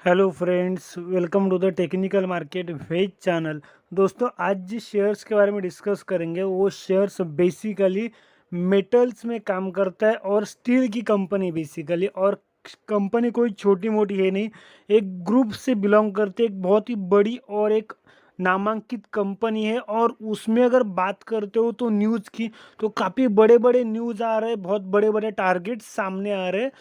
Hello friends, welcome to the technical market ways channel. दोस्तों, आज जिस शेयर्स के बारे में डिस्कस करेंगे वो शेयर्स बेसिकली मेटल्स में काम करता है और स्टील की कंपनी बेसिकली। और कंपनी कोई छोटी मोटी है नहीं, एक ग्रुप से बिलोंग करते एक बहुत ही बड़ी और एक नामांकित कंपनी है। और उसमें अगर बात करते हो तो न्यूज़ की, तो काफ़ी बड़े बड़े न्यूज़ आ रहे हैं, बहुत बड़े बड़े टारगेट सामने आ रहे हैं।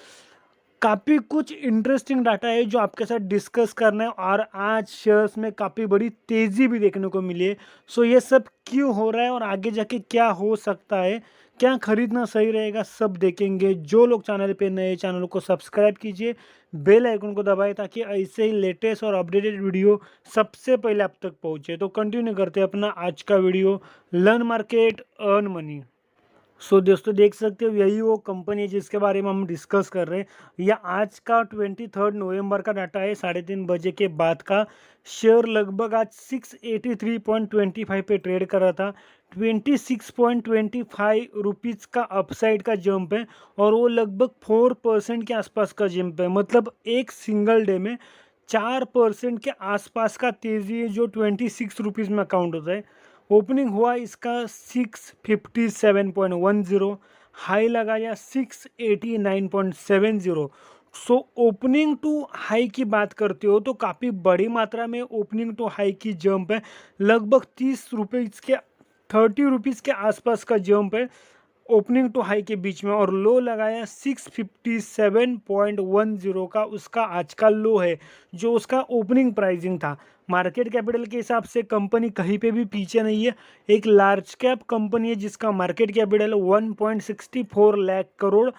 काफ़ी कुछ इंटरेस्टिंग डाटा है जो आपके साथ डिस्कस करना है। और आज शेयर्स में काफ़ी बड़ी तेज़ी भी देखने को मिली है। सो ये सब क्यों हो रहा है और आगे जाके क्या हो सकता है, क्या खरीदना सही रहेगा, सब देखेंगे। जो लोग चैनल पे नए, चैनल को सब्सक्राइब कीजिए, बेल आइकन को दबाएं ताकि ऐसे ही लेटेस्ट और अपडेटेड वीडियो सबसे पहले आप तक पहुंचे। तो कंटिन्यू करते हैं अपना आज का video, learn market earn money. दोस्तों, देख सकते हो यही वो कंपनी है जिसके बारे में हम डिस्कस कर रहे हैं। यह आज का 23 नवंबर का डाटा है, 3:30 बजे के बाद का। शेयर लगभग आज 683.25 पे ट्रेड कर रहा था। 26.25 रुपीज़ का अपसाइड का जंप है और वो लगभग 4% के आसपास का जंप है। मतलब एक सिंगल डे में 4% के आसपास का तेज़ी है जो 26 रुपीज़ में काउंट होता है। ओपनिंग हुआ इसका 657.10, हाई लगाया 689.70। ओपनिंग टू हाई की बात करते हो तो काफ़ी बड़ी मात्रा में ओपनिंग टू हाई की जंप है। लगभग 30 रुपीज़ के 30 रुपीज़ के आसपास का जंप है ओपनिंग टू हाई के बीच में। और लो लगाया 657.10 का, उसका आज का लो है जो उसका ओपनिंग प्राइसिंग था। मार्केट कैपिटल के हिसाब से कंपनी कहीं पे भी पीछे नहीं है। एक लार्ज कैप कंपनी है जिसका मार्केट कैपिटल 1.64 लाख करोड़।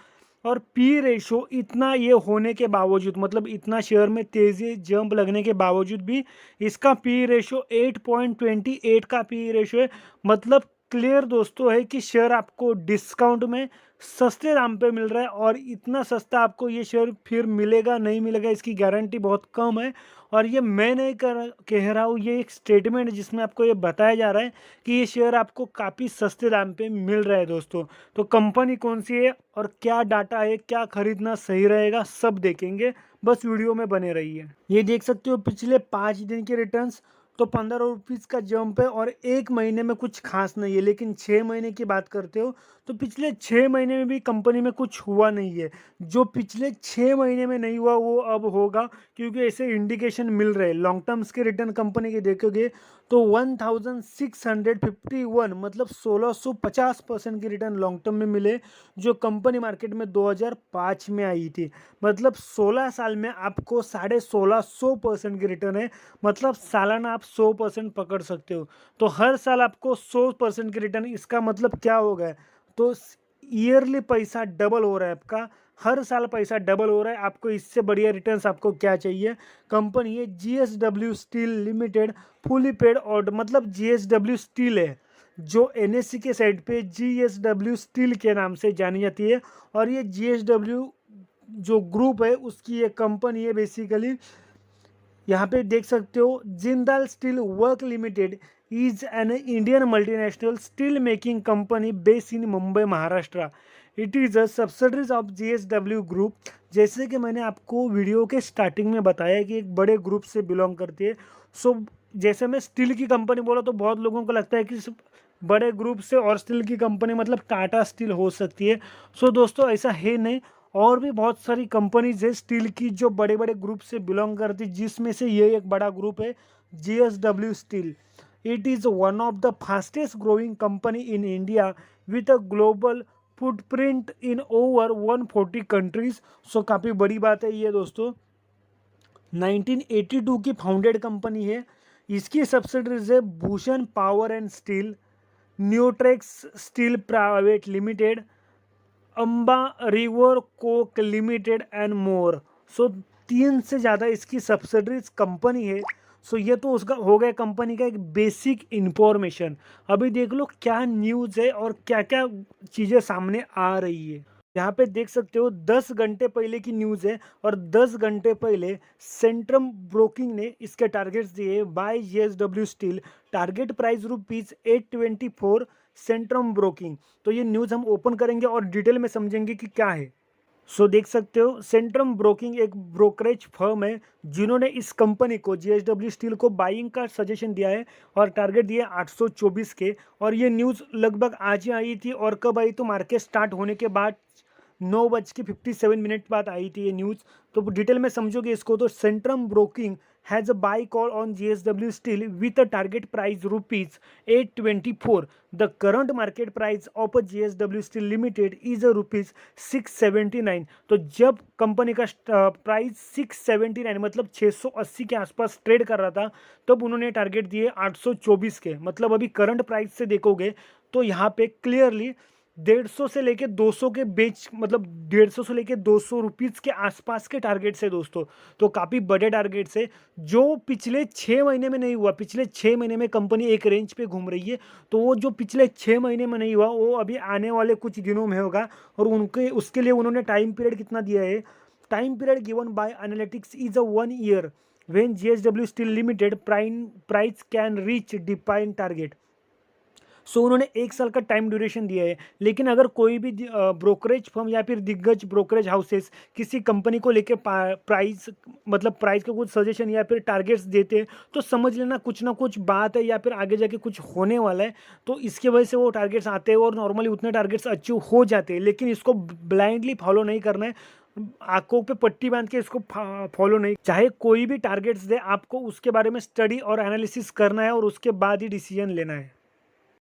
और पी रेशो इतना ये होने के बावजूद, मतलब इतना शेयर में तेजी जंप लगने के बावजूद भी इसका पी रेशो 8.28 का पी रेशो है। मतलब क्लियर दोस्तों है कि शेयर आपको डिस्काउंट में सस्ते दाम पे मिल रहा है। और इतना सस्ता आपको ये शेयर फिर मिलेगा नहीं मिलेगा इसकी गारंटी बहुत कम है। और ये मैं नहीं कह रहा हूँ, ये एक स्टेटमेंट है जिसमें आपको ये बताया जा रहा है कि ये शेयर आपको काफ़ी सस्ते दाम पे मिल रहा है दोस्तों। तो कंपनी कौन सी है और क्या डाटा है, क्या खरीदना सही रहेगा, सब देखेंगे। बस वीडियो में बने रहिए। ये देख सकते हो पिछले 5 दिन के रिटर्न्स, तो 15 रुपीज़ का जंप है और एक महीने में कुछ खास नहीं है। लेकिन 6 महीने की बात करते हो तो पिछले 6 महीने में भी कंपनी में कुछ हुआ नहीं है। जो पिछले 6 महीने में नहीं हुआ वो अब होगा, क्योंकि ऐसे इंडिकेशन मिल रहे हैं। लॉन्ग टर्म्स के रिटर्न कंपनी के देखोगे तो 1651, मतलब 1650% की रिटर्न लॉन्ग टर्म में मिले, जो कंपनी मार्केट में 2005 में आई थी। मतलब 16 साल में आपको 1650% की रिटर्न है। मतलब सालाना आप 100% पकड़ सकते हो। तो हर साल आपको 100% की रिटर्न, इसका मतलब क्या हो गया? तो ईयरली पैसा डबल हो रहा है आपका, हर साल पैसा डबल हो रहा है। आपको इससे बढ़िया रिटर्न्स आपको क्या चाहिए? कंपनी है JSW steel limited, fully paid order. मतलब जीएसडब्ल्यू स्टील है जो एनएससी के साइड पे जीएसडब्ल्यू स्टील के नाम से जानी जाती है। और ये जीएसडब्ल्यू जो ग्रुप है उसकी एक कंपनी है बेसिकली। यहाँ पे देख सकते हो Jindal steel work limited is an Indian multinational steel making company based in Mumbai, Maharashtra. It is a subsidiaries of JSW group. जैसे कि मैंने आपको वीडियो के स्टार्टिंग में बताया कि एक बड़े ग्रुप से बिलोंग करती है। सो जैसे मैं स्टील की कंपनी बोला तो बहुत लोगों को लगता है कि सिर्फ बड़े ग्रुप से और स्टील की कंपनी मतलब टाटा स्टील हो सकती है। दोस्तों, ऐसा है नहीं। और भी बहुत सारी कंपनीज है स्टील की जो बड़े बड़े ग्रुप से बिलोंग करती, जिसमें से ये एक बड़ा ग्रुप है JSW steel. It is one of the fastest growing company in India with a global footprint in over 140 countries. काफ़ी बड़ी बात है ये दोस्तों। 1982 की फाउंडेड कंपनी है। इसकी सब्सिडरीज है Bhushan power and steel, Neotrex steel private limited, Amba river coke limited and more. So 3 से ज़्यादा इसकी सब्सिडरीज कंपनी है। ये तो उसका हो गया कंपनी का एक बेसिक इंफॉर्मेशन। अभी देख लो क्या न्यूज़ है और क्या क्या चीज़ें सामने आ रही है। यहाँ पे देख सकते हो 10 घंटे पहले की न्यूज़ है। और 10 घंटे पहले सेंट्रम ब्रोकिंग ने इसके टारगेट्स दिए by JSW steel. Target price ₹824, Centrum broking. तो ये न्यूज़ हम ओपन करेंगे और डिटेल में समझेंगे कि क्या है। सो देख सकते हो सेंट्रम ब्रोकिंग एक ब्रोकरेज फर्म है जिन्होंने इस कंपनी को जेएसडब्ल्यू स्टील को बाइंग का सजेशन दिया है और टारगेट दिया है 824 के। और ये न्यूज़ लगभग आज ही आई थी और कब आई तो मार्केट स्टार्ट होने के बाद 9:57 बाद आई थी ये न्यूज़। तो डिटेल में समझोगे इसको तो Centrum broking has a by call on JSW steel with a target price ₹824। The current market price of a JSW steel limited is a ₹679। तो जब कंपनी का प्राइस 679 मतलब 680 के आसपास ट्रेड कर रहा था तब उन्होंने टारगेट दिए 824 के। मतलब अभी करंट प्राइस से देखोगे तो यहाँ पे क्लियरली 150 से लेके 200 के बीच मतलब 150 से लेके 200 रुपीज़ के आसपास के टारगेट्स है दोस्तों। तो काफ़ी बड़े टारगेट्स है जो पिछले 6 महीने में नहीं हुआ। पिछले 6 महीने में कंपनी एक रेंज पे घूम रही है, तो वो जो पिछले 6 महीने में नहीं हुआ वो अभी आने वाले कुछ दिनों में होगा। और उनके उसके लिए उन्होंने टाइम पीरियड कितना दिया है, time period given by analytics is a 1 year when JSW steel limited price can reach defined target. So उन्होंने 1 साल का टाइम ड्यूरेशन दिया है। लेकिन अगर कोई भी ब्रोकरेज फर्म या फिर दिग्गज ब्रोकरेज हाउसेस किसी कंपनी को लेके प्राइस मतलब प्राइस का कुछ सजेशन या फिर टारगेट्स देते हैं तो समझ लेना कुछ ना कुछ बात है या फिर आगे जाके कुछ होने वाला है। तो इसकी वजह से वो टारगेट्स आते हैं और नॉर्मली उतने टारगेट्स अचीव हो जाते हैं। लेकिन इसको ब्लाइंडली फॉलो नहीं करना है, आंखों पे पट्टी बांध के इसको फॉलो नहीं। चाहे कोई भी टारगेट्स दे आपको उसके बारे में स्टडी और एनालिसिस करना है और उसके बाद ही डिसीजन लेना है।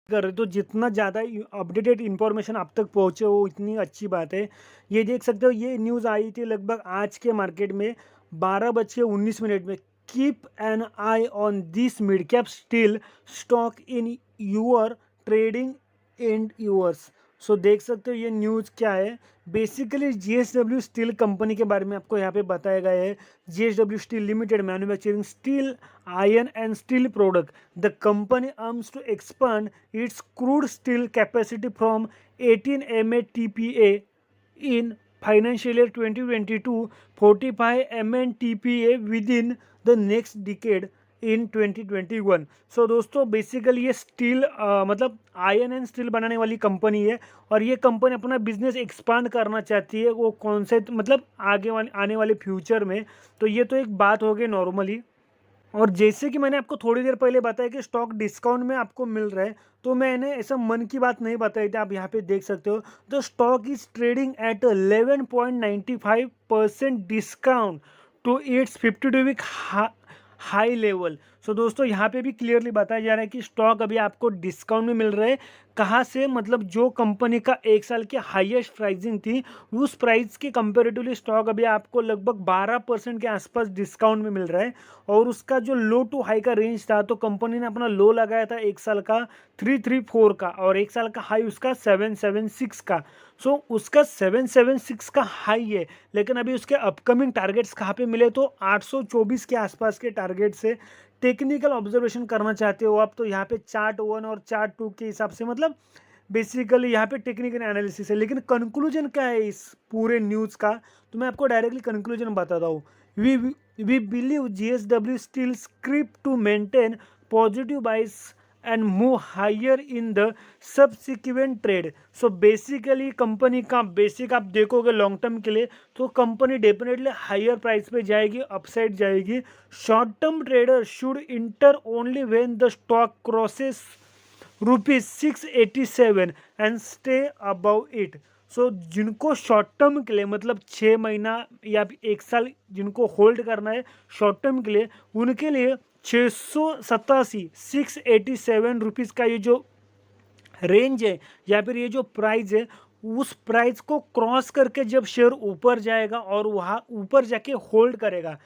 कर तो जितना ज़्यादा अपडेटेड इन्फॉर्मेशन आप तक पहुँचे वो इतनी अच्छी बात है। ये देख सकते हो ये न्यूज़ आई थी लगभग आज के मार्केट में 12:19 में। Keep an eye on this mid cap steel stock in your trading and yours. So देख सकते हो ये न्यूज़ क्या है। बेसिकली जेएसडब्ल्यू स्टील कंपनी के बारे में आपको यहाँ पे बताया गया है। JSW steel limited manufacturing steel iron and steel product. The company aims to expand its crude steel capacity from 18 MTPA in financial year 2022 45 MTPA within the next decade इन 2021। सो दोस्तों बेसिकली ये स्टील मतलब आयरन एंड स्टील बनाने वाली company है और ये company अपना business expand करना चाहती है। वो कौन से मतलब आगे वाले आने वाले फ्यूचर में। तो ये तो एक बात हो गई नॉर्मली। और जैसे कि मैंने आपको थोड़ी देर पहले बताया कि स्टॉक डिस्काउंट में आपको मिल रहा है, तो मैंने ऐसा मन की बात नहीं बताई थी। आप यहाँ पे देख सकते हो the stock is trading at 11.95% discount to its 52 week high level. So दोस्तों यहाँ पे भी क्लियरली बताया जा रहा है कि स्टॉक अभी आपको डिस्काउंट में मिल रहा है। कहाँ से, मतलब जो कंपनी का 1 साल की हाईएस्ट प्राइसिंग थी उस प्राइस के कंपेरेटिवली स्टॉक अभी आपको लगभग 12% के आसपास डिस्काउंट में मिल रहा है। और उसका जो लो टू हाई का रेंज था तो कंपनी ने अपना लो लगाया था 1 साल का 334 का और 1 साल का हाई उसका 776 का। सो उसका 776 का हाई है, लेकिन अभी उसके अपकमिंग टारगेट्स कहाँ पे मिले तो 824 के आसपास के टारगेट से। टेक्निकल ऑब्जर्वेशन करना चाहते हो आप तो यहाँ पे चार्ट 1 और चार्ट 2 के हिसाब से मतलब बेसिकली यहाँ पे टेक्निकल एनालिसिस है। लेकिन कंक्लूजन क्या है इस पूरे न्यूज़ का, तो मैं आपको डायरेक्टली कंक्लूजन बताता हूँ। We believe JSW steel script to maintain positive bias and move higher in the subsequent trade. So basically company का बेसिक आप देखोगे लॉन्ग टर्म के लिए तो कंपनी डेफिनेटली हायर प्राइस पे जाएगी, अपसाइड जाएगी। Short term trader should enter only when the stock crosses ₹687 and stay above it. So जिनको शॉर्ट टर्म के लिए मतलब 6 महीना या 1 साल जिनको होल्ड करना है शॉर्ट टर्म के लिए, उनके लिए 687 का ये जो रेंज है या फिर ये जो प्राइस है उस प्राइस को क्रॉस करके जब शेयर ऊपर जाएगा और वहाँ ऊपर जाके होल्ड करेगा,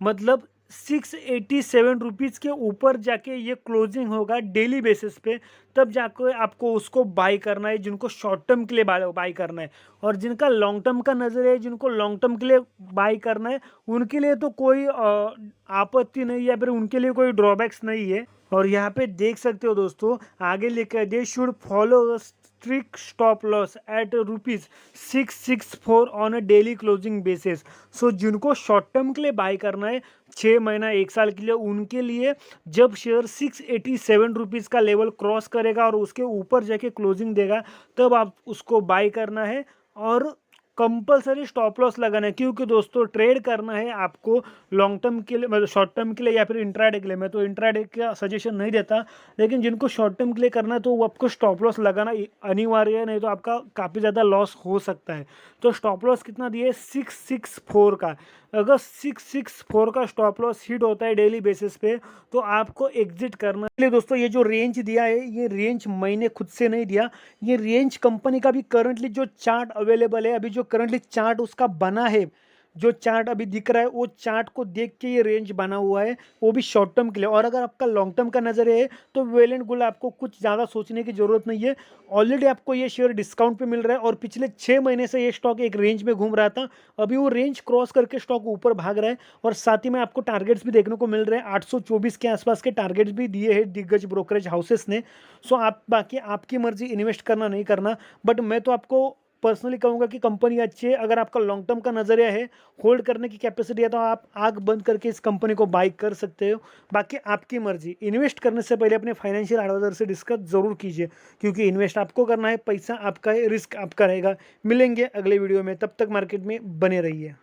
मतलब 687 के ऊपर जाके ये क्लोजिंग होगा डेली बेसिस पे, तब जाकर आपको उसको बाई करना है जिनको शॉर्ट टर्म के लिए बाई करना है। और जिनका लॉन्ग टर्म का नज़र है, जिनको लॉन्ग टर्म के लिए बाई करना है, उनके लिए तो कोई आपत्ति नहीं या फिर उनके लिए कोई ड्रॉबैक्स नहीं है। और यहाँ पे देख सकते हो दोस्तों आगे लिखा है they should follow strict stop loss at ₹664 on a daily closing basis. So जिनको शॉर्ट टर्म के लिए बाई करना है 6 महीना 1 साल के लिए, उनके लिए जब शेयर ₹687 का लेवल क्रॉस करेगा और उसके ऊपर जाके क्लोजिंग देगा तब आप उसको बाई करना है। और कंपलसरी स्टॉप लॉस लगाना है, क्योंकि दोस्तों ट्रेड करना है आपको लॉन्ग टर्म के लिए, मतलब शॉर्ट टर्म के लिए या फिर इंट्राडे के लिए। मैं तो इंट्राडे का सजेशन नहीं देता, लेकिन जिनको शॉर्ट टर्म के लिए करना है तो वो आपको स्टॉप लॉस लगाना अनिवार्य है, नहीं तो आपका काफ़ी ज़्यादा लॉस हो सकता है। तो स्टॉप लॉस कितना दिए, 664 का। अगर 664 का स्टॉप लॉस हिट होता है डेली बेसिस पे तो आपको एग्जिट करना है। इसलिए दोस्तों ये जो रेंज दिया है, ये रेंज मैंने खुद से नहीं दिया, ये रेंज कंपनी का भी करंटली जो चार्ट अवेलेबल है, अभी जो करंटली चार्ट उसका बना है, जो चार्ट अभी दिख रहा है वो चार्ट को देख के ये रेंज बना हुआ है, वो भी शॉर्ट टर्म के लिए। और अगर आपका लॉन्ग टर्म का नजर है तो वेल एंड गुड, आपको कुछ ज़्यादा सोचने की जरूरत नहीं है। ऑलरेडी आपको ये शेयर डिस्काउंट पे मिल रहा है और पिछले 6 महीने से ये स्टॉक एक रेंज में घूम रहा था, अभी वो रेंज क्रॉस करके स्टॉक ऊपर भाग रहा है। और साथ ही में आपको टारगेट्स भी देखने को मिल रहे हैं, 824 के आसपास के टारगेट्स भी दिए हैं दिग्गज ब्रोकरेज हाउसेस ने। सो आप बाकी आपकी मर्जी इन्वेस्ट करना नहीं करना, बट मैं तो आपको पर्सनली कहूँगा कि कंपनी अच्छी है। अगर आपका लॉन्ग टर्म का नज़रिया है, होल्ड करने की कैपेसिटी है, तो आप आंख बंद करके इस कंपनी को बाई कर सकते हो। बाकी आपकी मर्जी, इन्वेस्ट करने से पहले अपने फाइनेंशियल एडवाइजर से डिस्कस जरूर कीजिए, क्योंकि इन्वेस्ट आपको करना है, पैसा आपका है, रिस्क आपका रहेगा। मिलेंगे अगले वीडियो में, तब तक मार्केट में बने रहिए।